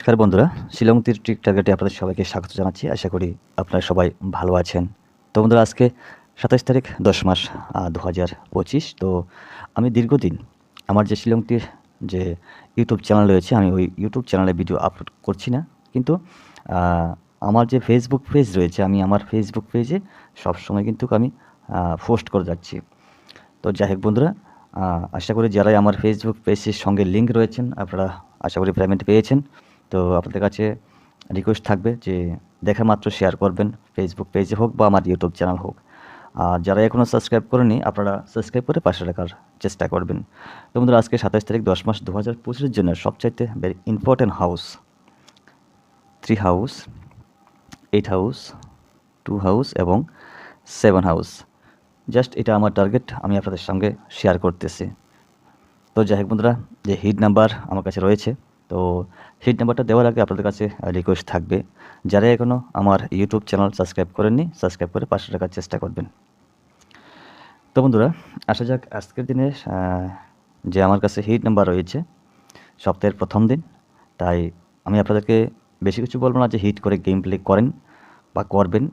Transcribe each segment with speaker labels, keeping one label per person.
Speaker 1: নমস্কার বন্ধুরা, শিলং তীর ট্রিক টার্গেটে আপনাদের সবাইকে স্বাগত জানাচ্ছি। আশা করি আপনারা সবাই ভালো আছেন। তো বন্ধুরা, আজকে ২৭ তারিখ ১০ মাস ২০২৫। তো আমি দীর্ঘদিন আমার যে শিলং তীর যে ইউটিউব চ্যানেল রয়েছে, আমি ওই ইউটিউব চ্যানেলে ভিডিও আপলোড করছি না। কিন্তু আমার যে ফেসবুক পেজ রয়েছে, আমি আমার ফেসবুক পেজে সবসময় কিন্তু আমি পোস্ট করে যাচ্ছি। তো যাই হোক বন্ধুরা, আশা করি যারাই আমার ফেসবুক পেজের সঙ্গে লিঙ্ক রয়েছেন, আপনারা আশা করি পেমেন্ট পেয়েছেন। তো আপনাদের কাছে রিকোয়েস্ট থাকবে যে দেখা মাত্র শেয়ার করবেন, ফেসবুক পেজে হোক বা আমার ইউটিউব চ্যানেল হোক। আর যারা এখনও সাবস্ক্রাইব করেনি, আপনারা সাবস্ক্রাইব করে পাশে রাখার চেষ্টা করবেন। তো বন্ধুরা, আজকে ২৭ তারিখ ১০ মাস ২০২৫-এর জন্য সবচাইতে very important house 3 house, 8 house, 2 house এবং 7 হাউস। জাস্ট এটা আমার টার্গেট, আমি আপনাদের সঙ্গে শেয়ার করতেছি। তো যাই হোক বন্ধুরা, যে হিট নাম্বার আমার কাছে রয়েছে, তো হিট নাম্বারটা দেওয়ার আগে আপনাদের কাছে রিকোয়েস্ট থাকবে, যারা এখনও আমার ইউটিউব চ্যানেল সাবস্ক্রাইব করেননি, সাবস্ক্রাইব করে পাশে রাখার চেষ্টা করবেন। তো বন্ধুরা, আসা যাক আজকের দিনে যে আমার কাছে হিট নাম্বার রয়েছে সপ্তাহের প্রথম দিন। তাই আমি আপনাদেরকে বেশি কিছু বলবো না যে হিট করে গেম প্লে করেন বা করবেন।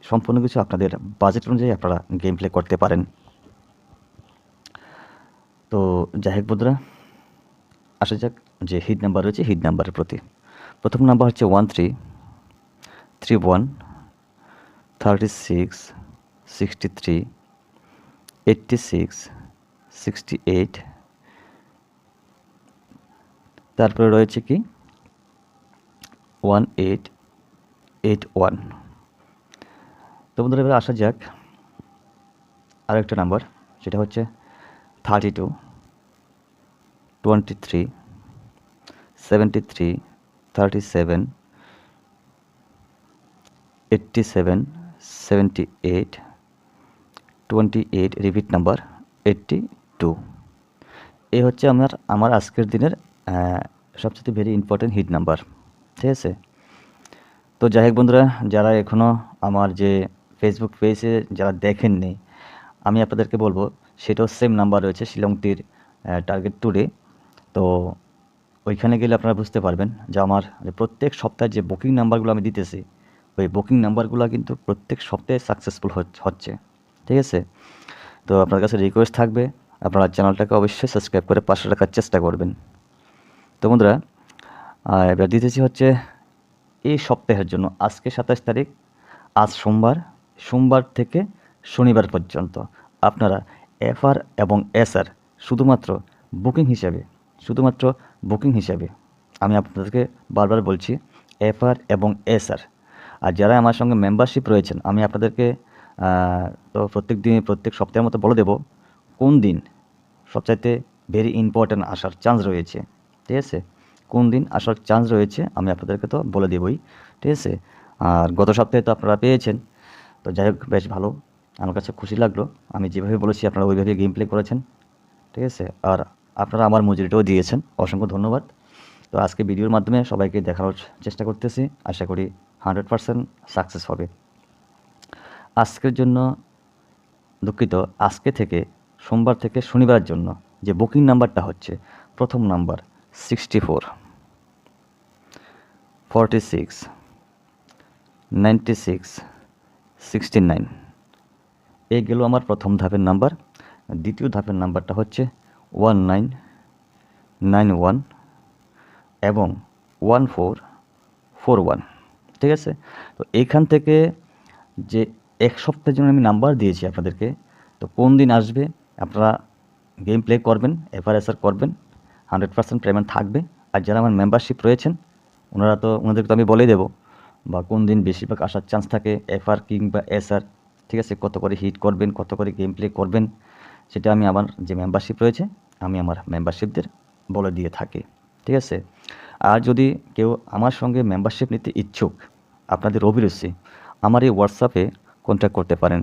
Speaker 1: সম্পূর্ণ কিছু আপনাদের বাজেট অনুযায়ী আপনারা গেম প্লে করতে পারেন। তো যাই হোক বন্ধুরা, আসা যাক যে হিট নাম্বার রয়েছে হিট নাম্বারের প্রতি। প্রথম নাম্বার হচ্ছে 13, 31, 36, 63, 86, 68, তারপরে রয়েছে কি 1881। তো বন্ধুরা, এবার আসা যাক আরেকটা নাম্বার, সেটা হচ্ছে 32, 23, 73, 37, 87, 78, 28, রিপিট নাম্বার 82। এই হচ্ছে আমার আজকের দিনের সবচেয়ে ভেরি ইম্পর্টেন্ট হিট নাম্বার। ঠিক আছে? তো যাই হোক বন্ধুরা, যারা এখনও আমার যে ফেসবুক পেজে যারা দেখেননি, আমি আপনাদেরকে বলবো সেটাও সেম নাম্বার রয়েছে শিলং তীর টার্গেট ট্যুরে। তো ওইখানে গেলে আপনারা বুঝতে পারবেন যে আমার যে প্রত্যেক সপ্তাহে যে বুকিং নাম্বারগুলো আমি দিতেছি, ওই বুকিং নাম্বারগুলো কিন্তু প্রত্যেক সপ্তাহে সাকসেসফুল হচ্ছে। ঠিক আছে? তো আপনার কাছে রিকোয়েস্ট থাকবে, আপনারা চ্যানেলটাকে অবশ্যই সাবস্ক্রাইব করে পাশে রাখার চেষ্টা করবেন। তো বন্ধুরা, এবার দিতেছি হচ্ছে এই সপ্তাহের জন্য, আজকে ২৭ তারিখ, আজ সোমবার থেকে শনিবার পর্যন্ত আপনারা এফআর এবং এসআর শুধুমাত্র বুকিং হিসাবে আমি আপনাদেরকে বারবার বলছি, এফআর এবং এসআর। আর যারা আমার সঙ্গে মেম্বারশিপ রয়েছেন, আমি আপনাদেরকে তো প্রত্যেক সপ্তাহের মতো বলে দেব কোন দিন সবচাইতে ভেরি ইম্পর্ট্যান্ট আসার চান্স রয়েছে। ঠিক আছে? কোন দিন আসার চান্স রয়েছে আমি আপনাদেরকে তো বলে দেবই। ঠিক আছে? আর গত সপ্তাহে তো আপনারা পেয়েছেন। তো যাই হোক, বেশ ভালো, আমার কাছে খুশি লাগলো। আমি যেভাবে বলেছি আপনারা ওইভাবে গেম প্লে করেছেন। ঠিক আছে? আর আপনারা আমার মজুরিটাও দিয়েছেন, অসংখ্য ধন্যবাদ। তো আজকে ভিডিওর মাধ্যমে সবাইকে দেখানোর চেষ্টা করতেছি, আশা করি 100% সাকসেস হবে। আজকের জন্য দুঃখিত, আজকে থেকে সোমবার থেকে শনিবারের জন্য যে বুকিং নাম্বারটা হচ্ছে, প্রথম নাম্বার 64, 46, 96, 69। এই গেল আমার প্রথম ধাপের নাম্বার। দ্বিতীয় ধাপের নাম্বারটা হচ্ছে 1991 এবং 1441। ঠিক আছে? তো এইখান থেকে যে এক সপ্তাহের জন্য আমি নাম্বার দিয়েছি আপনাদেরকে, তো কোন দিন আসবে আপনারা গেম প্লে করবেন, এফআরএসআর করবেন, 100% পেমেন্ট থাকবে। আর যারা আমার মেম্বারশিপ রয়েছেন, ওনাদেরকে তো আমি বলেই দেবো বা কোন দিন বেশিরভাগ আসার চান্স থাকে, এফআর কিংবা এসআর। ঠিক আছে? কত করে হিট করবেন, কত করে গেম প্লে করবেন, সেটা আমি আমার যে মেম্বারশিপ রয়েছে, আমি আমার মেম্বারশিপদের বলে দিয়ে থাকি। ঠিক আছে? আর যদি কেউ আমার সঙ্গে মেম্বারশিপ নিতে ইচ্ছুক, আপনাদের অভিরুচি, আমার এই হোয়াটসঅ্যাপে কন্ট্যাক্ট করতে পারেন।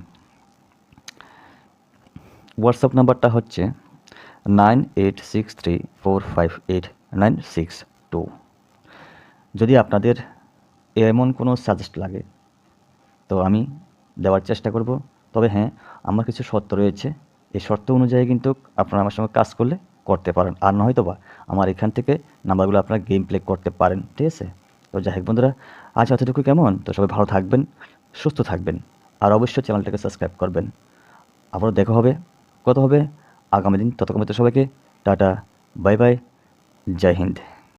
Speaker 1: হোয়াটসঅ্যাপ নাম্বারটা হচ্ছে 9863458962। যদি আপনাদের এমন কোনো সাজেস্ট লাগে তো আমি দেওয়ার চেষ্টা করব। তবে হ্যাঁ, আমার কিছু শর্ত রয়েছে, এই শর্ত অনুযায়ী কিন্তু আপনারা আমার সঙ্গে কাজ করতে পারেন। আর নয়তো বা আমার এখান থেকে নাম্বারগুলো আপনারা গেম প্লে করতে পারেন। ঠিক আছে? তো যাই হোক বন্ধুরা, আজ এতটুকু কেমন? তো সবাই ভালো থাকবেন, সুস্থ থাকবেন, আর অবশ্যই চ্যানেলটাকে সাবস্ক্রাইব করবেন। আবারও দেখা হবে, কথা হবে আগামী দিন। ততক্ষণ পর্যন্ত সবাইকে টাটা, বাই বাই, জয় হিন্দ।